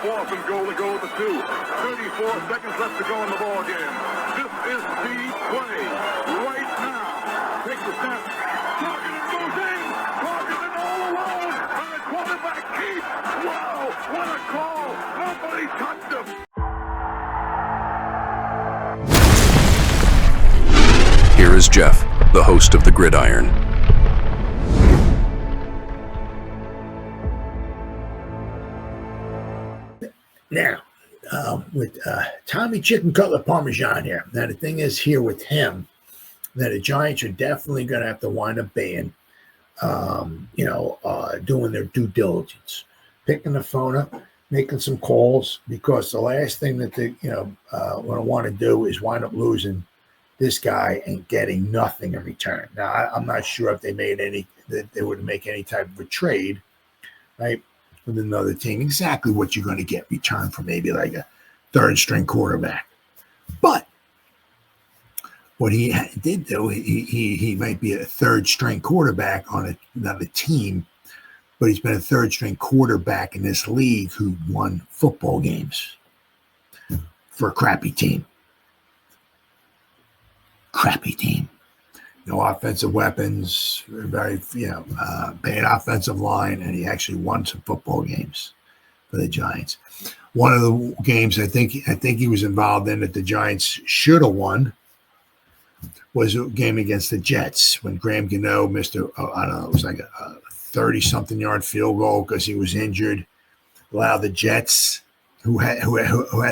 4th and goal to go to 2. 34 seconds left to go in the ball game. This is the play right now. Takes the snap. Targeted goes in. Targeted all alone. And the quarterback keeps. Wow, what a call. Nobody touched him. Here is Jeff, the host of the Gridiron. Now, with Tommy Chicken Cutlet Parmesan here. Now, the thing is here with him, that the Giants are definitely going to have to wind up being, doing their due diligence, picking the phone up, making some calls, because the last thing that they, what I want to do is wind up losing this guy and getting nothing in return. Now, I'm not sure if they would make any type of a trade, right, with another team, exactly what you're going to get returned for maybe like a third string quarterback. But what he did do, he might be a third string quarterback on another team, but he's been a third string quarterback in this league who won football games for a crappy team. No offensive weapons, very, bad offensive line, and he actually won some football games for the Giants. One of the games I think he was involved in that the Giants should have won was a game against the Jets when Graham Gano missed it was like a 30-something yard field goal because he was injured. Allowed the Jets, who had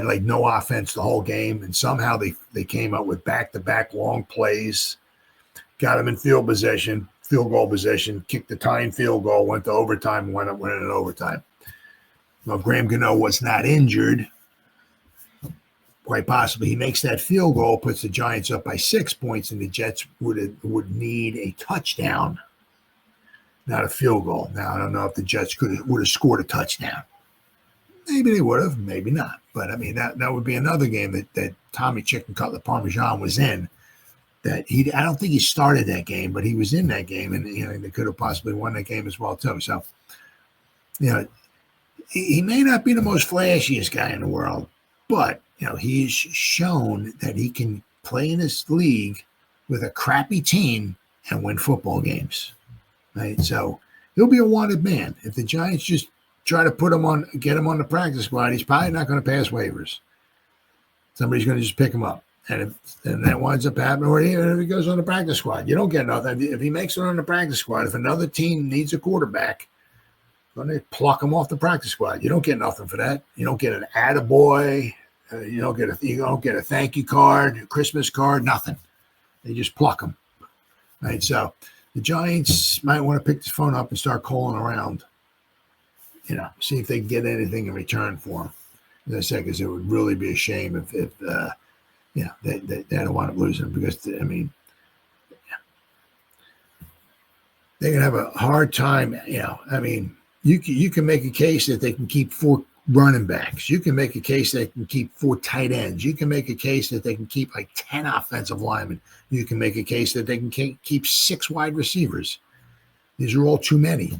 like no offense the whole game, and somehow they came up with back-to-back long plays. Got him in field goal position, kicked the tying field goal, went to overtime, and went up winning in overtime. Well, Graham Gano was not injured. Quite possibly he makes that field goal, puts the Giants up by 6 points, and the Jets would need a touchdown, not a field goal. Now, I don't know if the Jets would have scored a touchdown. Maybe they would have, maybe not. But, I mean, that would be another game that Tommy Chicken Cutlet Parmesan was in. I don't think he started that game, but he was in that game, and they could have possibly won that game as well too. So, he may not be the most flashiest guy in the world, but he's shown that he can play in this league with a crappy team and win football games. Right? So he'll be a wanted man. If the Giants just try to get him on the practice squad, he's probably not going to pass waivers. Somebody's going to just pick him up. And that winds up happening, or if he goes on the practice squad, you don't get nothing. If he makes it on the practice squad, if another team needs a quarterback, then they pluck him off the practice squad. You don't get nothing for that. You don't get an attaboy. You don't get a thank you card, a Christmas card, nothing. They just pluck him. Right. So the Giants might want to pick this phone up and start calling around. See if they can get anything in return for him. As I said, because it would really be a shame if they don't want to lose him, because they're going to have a hard time. You can make a case that they can keep 4 running backs. You can make a case that they can keep 4 tight ends. You can make a case that they can keep like 10 offensive linemen. You can make a case that they can keep 6 wide receivers. These are all too many,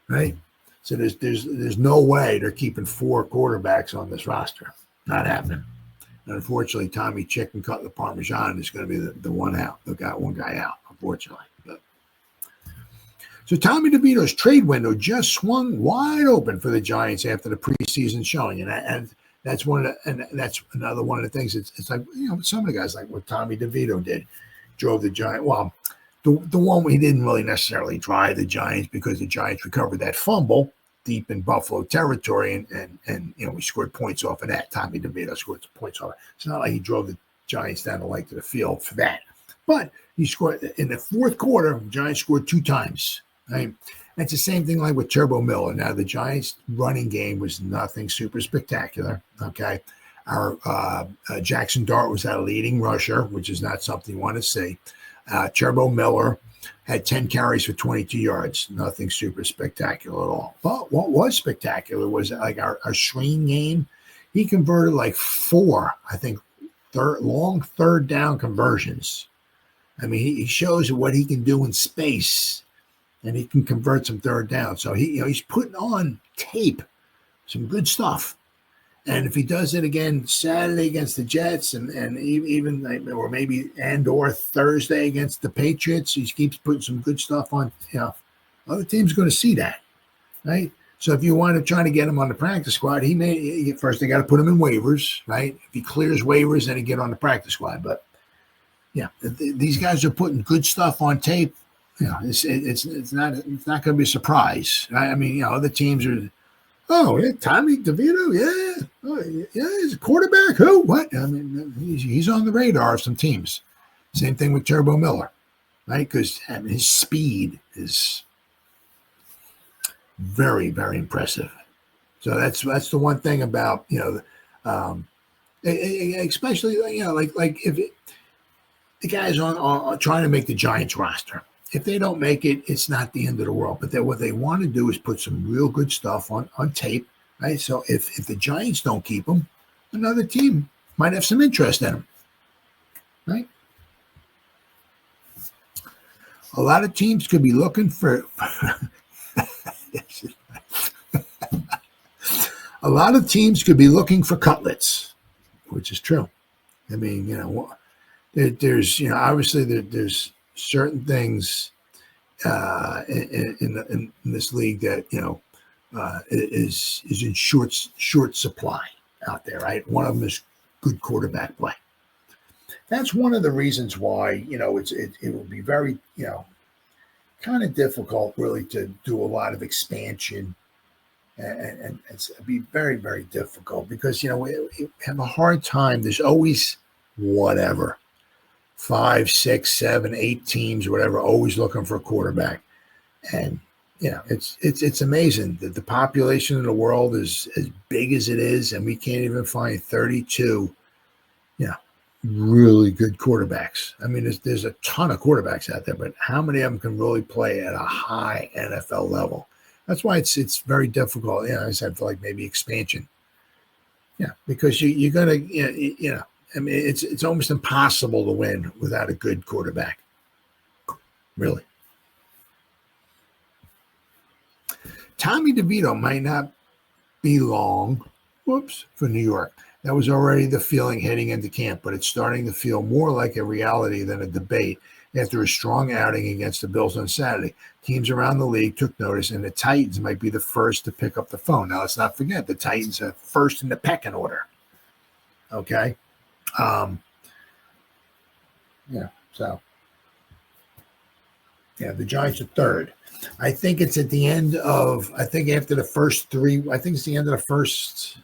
right? So there's no way they're keeping 4 quarterbacks on this roster. Not happening. And unfortunately, Tommy Chicken Cutlet Parmesan is going to be the one out. They got one guy out, unfortunately. So Tommy DeVito's trade window just swung wide open for the Giants after the preseason showing, and that's another one of the things. It's like some of the guys, like what Tommy DeVito did, drove the Giants. Well, the one he didn't really necessarily drive the Giants, because the Giants recovered that fumble deep in Buffalo territory, and we scored points off of that. Tommy DeVito scored some points off it. It's not like he drove the Giants down to the field for that, but he scored in the fourth quarter. The Giants scored 2 times. Right? It's the same thing like with Turbo Miller. Now, the Giants' running game was nothing super spectacular. Okay, our Jackson Dart was that leading rusher, which is not something you want to see. Turbo Miller had 10 carries for 22 yards. Nothing super spectacular at all. But what was spectacular was like our Shreen game. He converted like 4, I think, long third down conversions. I mean, he shows what he can do in space, and he can convert some third down. So he's putting on tape some good stuff. And if he does it again Saturday against the Jets, and even or maybe or Thursday against the Patriots, he keeps putting some good stuff on. Other teams are going to see that, right? So if you want to try to get him on the practice squad, first they got to put him in waivers, right? If he clears waivers, then he get on the practice squad. But yeah, these guys are putting good stuff on tape. It's not going to be a surprise, right? I mean, other teams are. Oh, yeah, Tommy DeVito, yeah. Oh, yeah, he's a quarterback. Who? What? I mean, he's on the radar of some teams. Same thing with Turbo Miller, right? Because his speed is very, very impressive. So that's the one thing about, especially, like if the guys on trying to make the Giants roster. If they don't make it, it's not the end of the world. But what they want to do is put some real good stuff on tape, right? So if the Giants don't keep them, another team might have some interest in them, right? A lot of teams could be looking for a lot of teams could be looking for Cutlets, which is true. I mean, there's obviously there's certain things in this league that is in short supply out there, right? One of them is good quarterback play. That's one of the reasons why it will be very kind of difficult really to do a lot of expansion, and it's be very, very difficult because we have a hard time. There's always whatever. 5, 6, 7, 8 teams, whatever, always looking for a quarterback. And it's amazing that the population of the world is as big as it is, and we can't even find 32 really good quarterbacks. I mean, there's a ton of quarterbacks out there, but how many of them can really play at a high NFL level? That's why it's very difficult. I said for like maybe expansion. Because you're gonna I mean, it's almost impossible to win without a good quarterback. Really. Tommy DeVito might not be long, for New York. That was already the feeling heading into camp, but it's starting to feel more like a reality than a debate after a strong outing against the Bills on Saturday. Teams around the league took notice, and the Titans might be the first to pick up the phone. Now, let's not forget, the Titans are first in the pecking order. Okay? The Giants are third. I think it's at the end of, after the first three, it's the end of the first,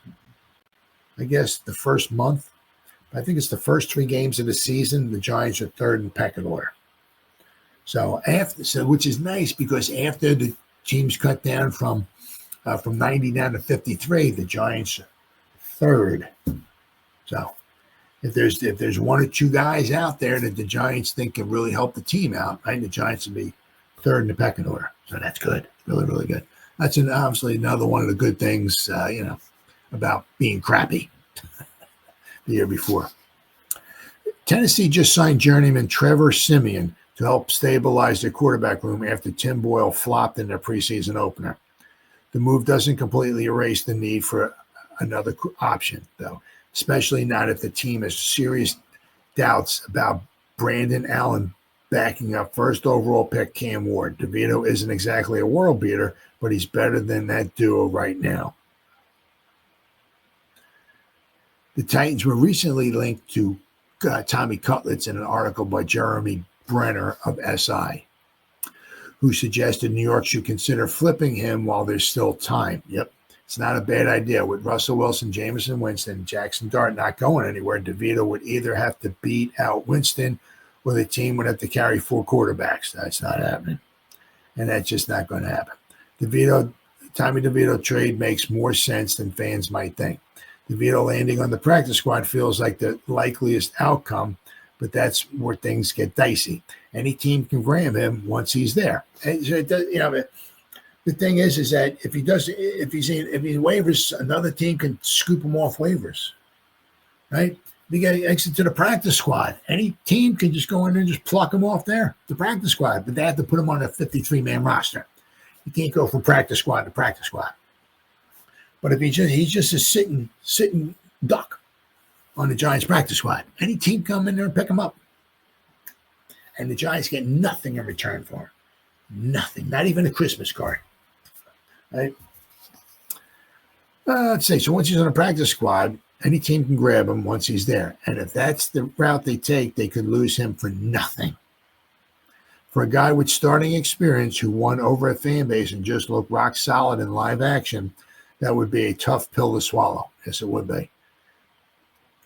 the first month. I think it's the first 3 games of the season. The Giants are third in pecking order. So which is nice because after the teams cut down from 90 down to 53, the Giants are third. So if there's 1 or 2 guys out there that the Giants think can really help the team out, right? The Giants will be third in the pecking order. So that's good. Really, really good. That's obviously another one of the good things, about being crappy the year before. Tennessee just signed journeyman Trevor Siemian to help stabilize their quarterback room after Tim Boyle flopped in their preseason opener. The move doesn't completely erase the need for another option, though, especially not if the team has serious doubts about Brandon Allen backing up first overall pick Cam Ward. DeVito isn't exactly a world beater, but he's better than that duo right now. The Titans were recently linked to Tommy Cutlets in an article by Jeremy Brenner of SI, who suggested New York should consider flipping him while there's still time. Yep, it's not a bad idea. With Russell Wilson, Jameson Winston, and Jackson Dart not going anywhere, DeVito would either have to beat out Winston or the team would have to carry 4 quarterbacks. That's not happening. And that's just not going to happen. Tommy DeVito trade makes more sense than fans might think. DeVito landing on the practice squad feels like the likeliest outcome, but that's where things get dicey. Any team can grab him once he's there. And so the thing is that if he waivers, another team can scoop him off waivers, right? If he gets exit to the practice squad, any team can just go in and just pluck him off there, the practice squad, but they have to put him on a 53-man roster. You can't go from practice squad to practice squad. But if he's just a sitting duck on the Giants practice squad, any team come in there and pick him up. And the Giants get nothing in return for him. Nothing. Not even a Christmas card. Right? Let's see. So once he's on a practice squad, any team can grab him once he's there. And if that's the route they take, they could lose him for nothing. For a guy with starting experience who won over a fan base and just looked rock solid in live action, that would be a tough pill to swallow. Yes, it would be.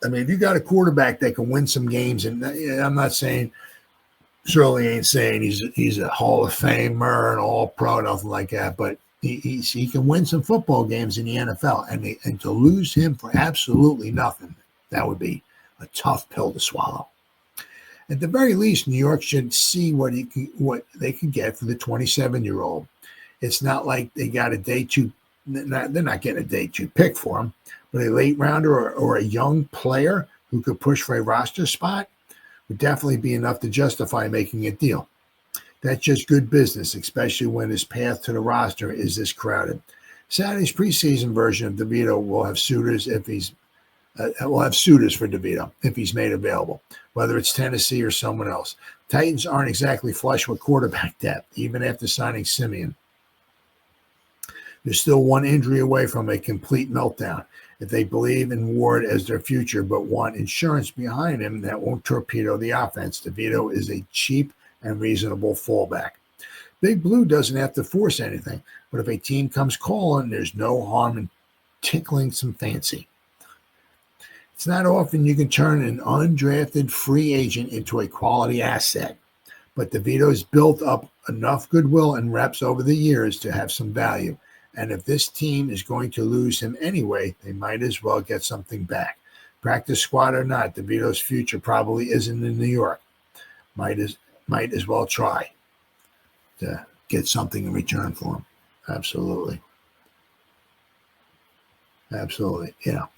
I mean, if you got a quarterback that can win some games, and I'm not saying, surely ain't saying he's a Hall of Famer and all pro, nothing like that, but he can win some football games in the NFL, and to lose him for absolutely nothing, that would be a tough pill to swallow. At the very least, New York should see what they can get for the 27-year-old. It's not like they got a day two. They're not getting a day two pick for him, but a late rounder or a young player who could push for a roster spot would definitely be enough to justify making a deal. That's just good business, especially when his path to the roster is this crowded. Saturday's preseason version of DeVito will have suitors for DeVito if he's made available, whether it's Tennessee or someone else. Titans aren't exactly flush with quarterback depth, even after signing Siemian. They're still one injury away from a complete meltdown. If they believe in Ward as their future but want insurance behind him, that won't torpedo the offense. DeVito is a cheap and reasonable fallback. Big Blue doesn't have to force anything, but if a team comes calling, there's no harm in tickling some fancy. It's not often you can turn an undrafted free agent into a quality asset, but DeVito's built up enough goodwill and reps over the years to have some value. And if this team is going to lose him anyway, they might as well get something back. Practice squad or not, DeVito's future probably isn't in New York. Might as well try to get something in return for him. Absolutely. Absolutely. You know,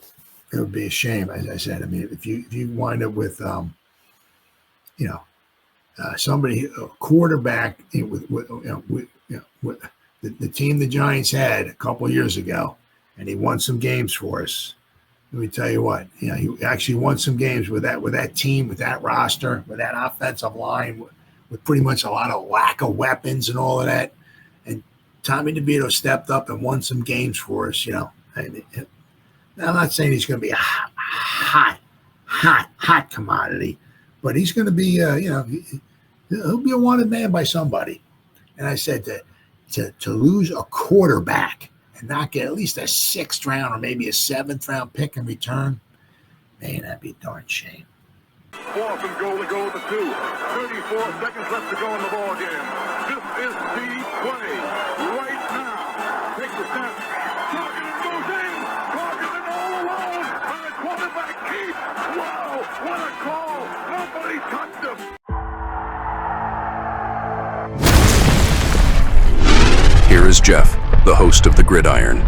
it would be a shame, as I said. I mean, if you wind up with, somebody, a quarterback with the team the Giants had a couple years ago, and he won some games for us. Let me tell you what, he actually won some games with that team, with that roster, with that offensive line, with pretty much a lot of lack of weapons and all of that. And Tommy DeVito stepped up and won some games for us, And I'm not saying he's going to be a hot commodity, but he's going to be, he'll be a wanted man by somebody. And I said to lose a quarterback and not get at least a 6th round or maybe a 7th round pick in return, man, that'd be a darn shame. 4th and goal to go with the 2. 34 seconds left to go in the ball game. This is the play right now. Takes the snap. Targeted goes in. Targeted all alone. And the quarterback keeps. Wow, what a call. Nobody touched him. Here is Jeff, the host of the Gridiron.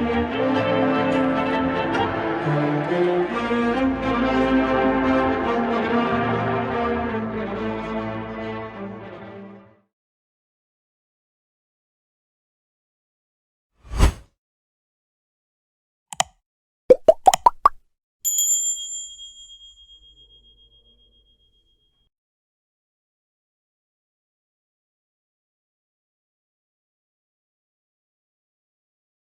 Bye.